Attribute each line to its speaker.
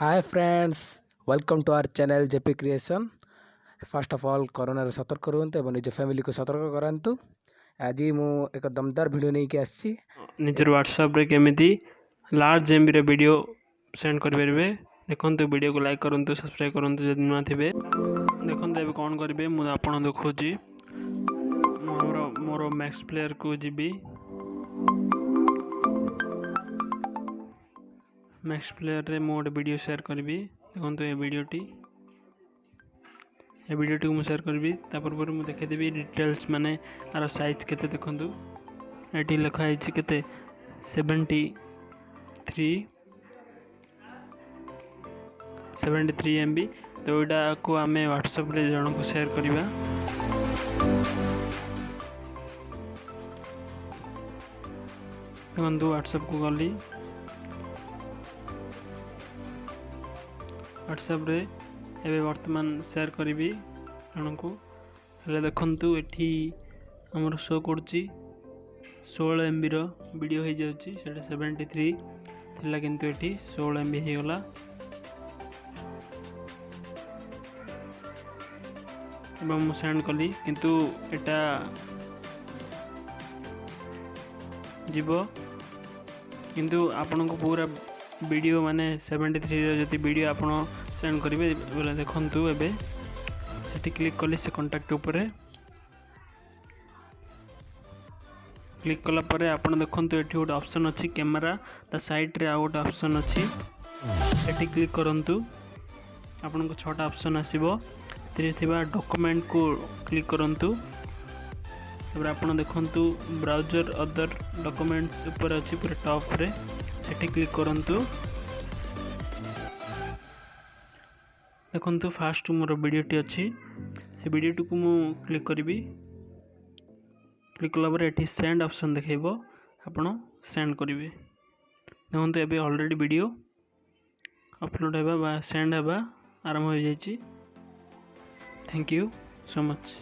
Speaker 1: Hi friends, welcome to our channel JP creation. First of all corona सतर्क रुहतु और निज फैमिली को सतर्क करातु। आज मु एक दमदार वीडियो नहीं कि आसी
Speaker 2: निजर व्हाट्सएप रे केमिति लार्ज एमबी रे वीडियो सेंड कर परिबे। देखंतु वीडियो को लाइक करंतु, सब्सक्राइब करंतु जदि नुआ थिबे। देखंतु एबे कोन करबे मु आपन देखौजी मोर मैक्स प्लेयर को जीबी। मैक्स प्लेयर रे मोड वीडियो शेयर करबी। देखंतु ए वीडियोटी को मु शेयर करबी। तापर पर मु देखे देबी डिटेल्स माने आर साइज केते। देखंतु एटी लिखा है केते 73 MB। तो यहाँ को आम व्हाट्सएप रे जन को शेयर करवा। देखो व्हाट्सएप को गली, व्हाट्सएप रे एबे वर्तमान शेयर करी जन को। देखु ये आमर शो करुच्ची 16 MB रो वीडियो हो जाउची। सेटा 73 थिला किंतु एठी 16 MB हो गला। एवं मु सेंड कली किंतु एटा जीवो। किंतु आपन को पूरा वीडियो माने 73 रो जति वीडियो आपन सेंड करिवे बोले। देखंतु एबे सेठी क्लिक कली से कांटेक्ट ऊपर क्लिक कला परे आपन देखंतु एठी गोटे ऑप्शन अछि कैमरा, ता साइड रे आ गोटे ऑप्शन अछि। एठी क्लिक करंतु आपन को छोटा ऑप्शन आसीबो। तेरे थिबा डॉक्यूमेंट को क्लिक करंतु। तब आपन देखंतु ब्राउजर अदर डॉक्यूमेंट्स ऊपर अछि पूरा टॉप रे। सेठी क्लिक करंतु। देखंतु फास्ट मोर वीडियोटी अछि। से वीडियोटी को मु क्लिक करबी। क्लिक कला पर एठी सेंड ऑप्शन देखेबो, आपण सेंड करिवे। देखंतु एबे ऑलरेडी वीडियो अपलोड हेबा बा सेंड हेबा आरंभ हो जायछि। Thank you so much.